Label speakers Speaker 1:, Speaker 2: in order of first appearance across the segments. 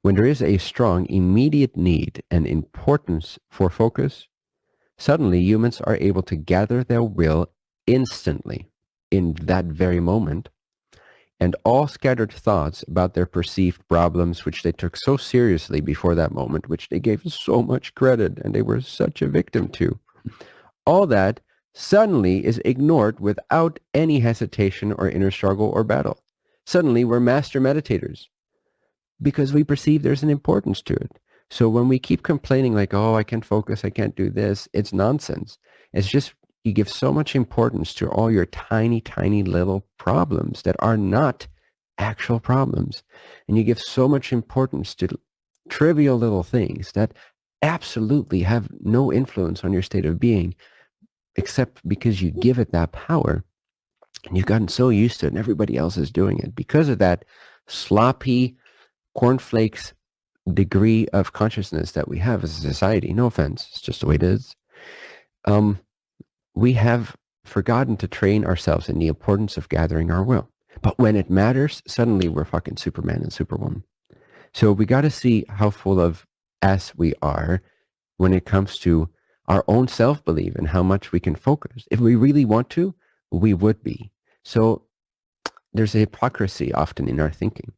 Speaker 1: when there is a strong immediate need and importance for focus, suddenly humans are able to gather their will instantly in that very moment, and all scattered thoughts about their perceived problems, which they took so seriously before that moment, which they gave so much credit and they were such a victim to, all that suddenly is ignored without any hesitation or inner struggle or battle. Suddenly we're master meditators because we perceive there's an importance to it. So when we keep complaining like, oh, I can't focus, I can't do this, it's nonsense. It's just you give so much importance to all your tiny, tiny little problems that are not actual problems. And you give so much importance to trivial little things that absolutely have no influence on your state of being, except because you give it that power. And you've gotten so used to it and everybody else is doing it. Because of that sloppy cornflakes degree of consciousness that we have as a society, no offense, it's just the way it is, we have forgotten to train ourselves in the importance of gathering our will. But when it matters, suddenly we're fucking Superman and Superwoman. So we got to see how full of ass we are when it comes to our own self-belief and how much we can focus. If we really want to, we would be. So there's a hypocrisy often in our thinking.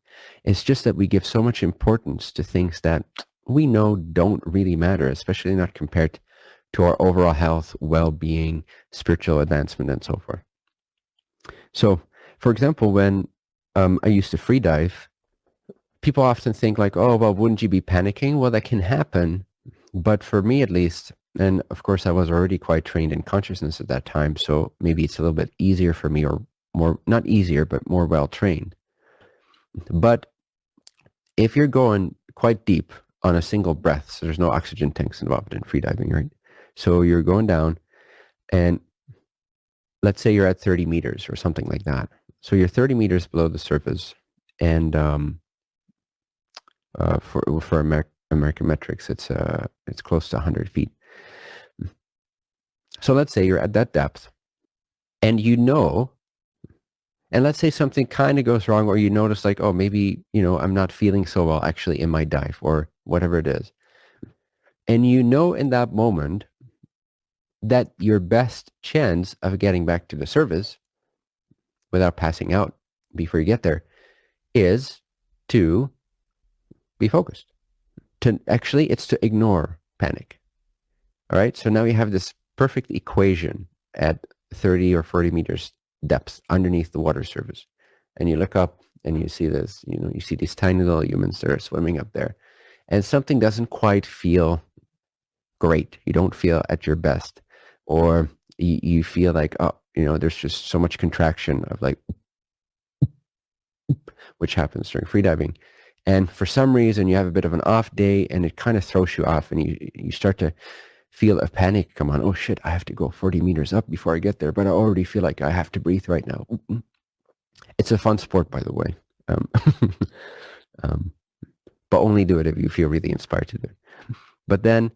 Speaker 1: It's just that we give so much importance to things that we know don't really matter, especially not compared to our overall health, well-being, spiritual advancement, and so forth. So, for example, when I used to free dive, people often think like, oh, well, wouldn't you be panicking? Well, that can happen. But for me, at least, and of course, I was already quite trained in consciousness at that time, so maybe it's a little bit easier for me, or more, not easier, but more well-trained. But if you're going quite deep on a single breath, so there's no oxygen tanks involved in freediving, right? So you're going down, and let's say you're at 30 meters or something like that. So you're 30 meters below the surface, and for American metrics, it's close to 100 feet. So let's say you're at that depth, and and let's say something kind of goes wrong, or you notice like, oh, maybe, I'm not feeling so well actually in my dive, or whatever it is. And in that moment that your best chance of getting back to the surface without passing out before you get there is to be focused. It's to ignore panic. All right. So now you have this perfect equation at 30 or 40 meters depth underneath the water surface. And you look up and you see this, you see these tiny little humans that are swimming up there. And something doesn't quite feel great. You don't feel at your best. Or you feel like, oh, there's just so much contraction of like, which happens during freediving. And for some reason, you have a bit of an off day and it kind of throws you off, and you start to feel a panic come on. Oh shit, I have to go 40 meters up before I get there, but I already feel like I have to breathe right now. It's a fun sport, by the way. But only do it if you feel really inspired to do it. But then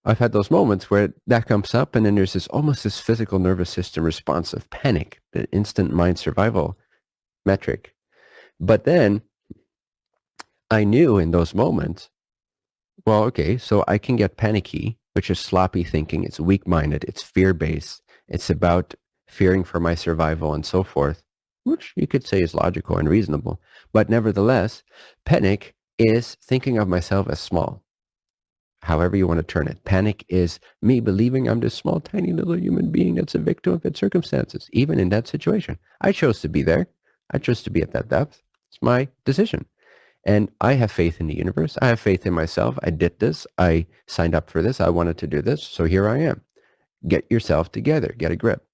Speaker 1: I've had those moments where that comes up, and then there's almost this physical nervous system response of panic, the instant mind survival metric. But then I knew in those moments, well, okay, so I can get panicky, which is sloppy thinking. It's weak-minded. It's fear-based. It's about fearing for my survival and so forth, which you could say is logical and reasonable. But nevertheless, panic is thinking of myself as small. However you want to turn it. Panic is me believing I'm this small, tiny little human being that's a victim of its circumstances, even in that situation. I chose to be there. I chose to be at that depth. It's my decision. And I have faith in the universe. I have faith in myself. I did this. I signed up for this. I wanted to do this. So here I am. Get yourself together. Get a grip.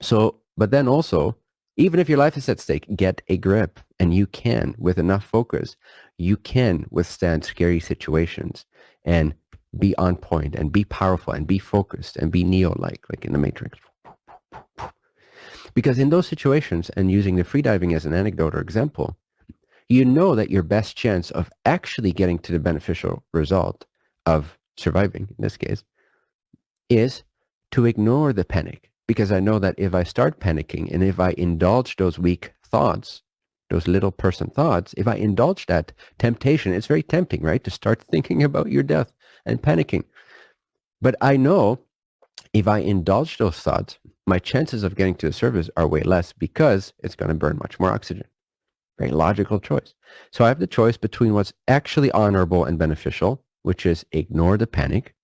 Speaker 1: So, but then also, even if your life is at stake, get a grip. And you can, with enough focus, you can withstand scary situations and be on point and be powerful and be focused and be Neo-like, like in the Matrix. Because in those situations, and using the freediving as an anecdote or example, you know that your best chance of actually getting to the beneficial result of surviving, in this case, is to ignore the panic. Because I know that if I start panicking and if I indulge those weak thoughts, those little person thoughts, if I indulge that temptation, it's very tempting, right? To start thinking about your death and panicking. But I know if I indulge those thoughts, my chances of getting to the surface are way less because it's going to burn much more oxygen. Very logical choice. So I have the choice between what's actually honorable and beneficial, which is ignore the panic,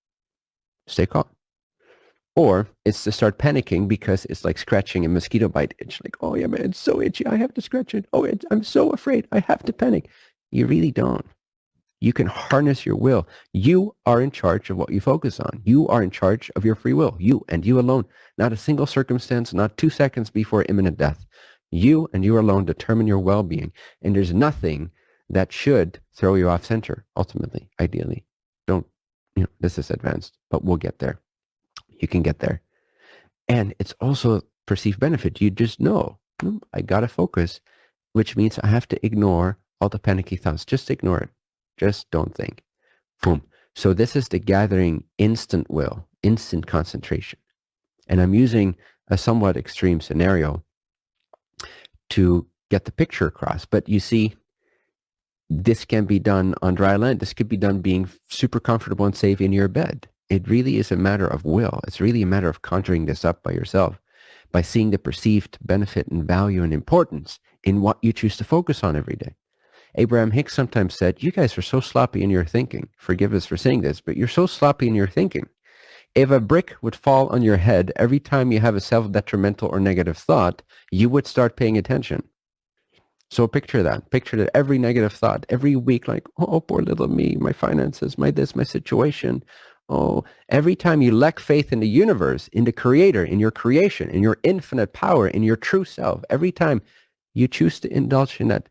Speaker 1: stay calm. Or it's to start panicking because it's like scratching a mosquito bite itch. Like, oh yeah, man, it's so itchy. I have to scratch it. Oh, I'm so afraid. I have to panic. You really don't. You can harness your will. You are in charge of what you focus on. You are in charge of your free will. You and you alone. Not a single circumstance, not 2 seconds before imminent death. You and you alone determine your well-being. And there's nothing that should throw you off center, ultimately, ideally. Don't, this is advanced, but we'll get there. You can get there. And it's also perceived benefit. You just know, I got to focus, which means I have to ignore all the panicky thoughts. Just ignore it. Just don't think. Boom. So this is the gathering instant will, instant concentration. And I'm using a somewhat extreme scenario to get the picture across. But you see, this can be done on dry land. This could be done being super comfortable and safe in your bed. It really is a matter of will. It's really a matter of conjuring this up by yourself, by seeing the perceived benefit and value and importance in what you choose to focus on every day. Abraham Hicks sometimes said, you guys are so sloppy in your thinking. Forgive us for saying this, but you're so sloppy in your thinking. If a brick would fall on your head every time you have a self-detrimental or negative thought, you would start paying attention. So picture that. Picture that every negative thought, every week, like, oh, poor little me, my finances, my this, my situation. Oh, every time you lack faith in the universe, in the creator, in your creation, in your infinite power, in your true self, every time you choose to indulge in that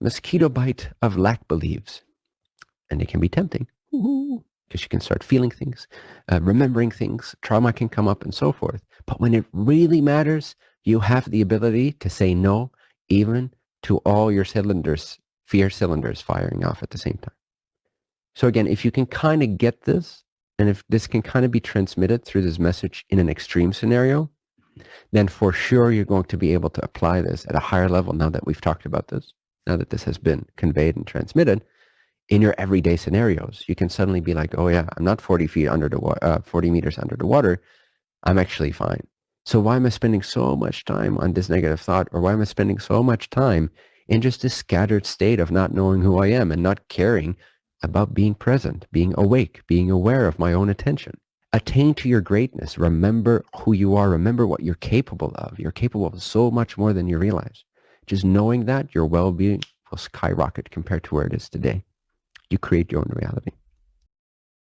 Speaker 1: mosquito bite of lack beliefs, and they can be tempting because you can start feeling things, remembering things, trauma can come up and so forth. But when it really matters, you have the ability to say no, even to all your cylinders, fear cylinders firing off at the same time. So again, if you can kind of get this, and if this can kind of be transmitted through this message in an extreme scenario, then for sure you're going to be able to apply this at a higher level now that we've talked about this, now that this has been conveyed and transmitted in your everyday scenarios. You can suddenly be like, oh yeah, I'm not 40 feet under the 40 meters under the water. I'm actually fine. So why am I spending so much time on this negative thought? Or why am I spending so much time in just this scattered state of not knowing who I am and not caring about being present, being awake, being aware of my own attention? Attain to your greatness. Remember who you are. Remember what you're capable of. You're capable of so much more than you realize. Just knowing that, your well-being will skyrocket compared to where it is today. You create your own reality.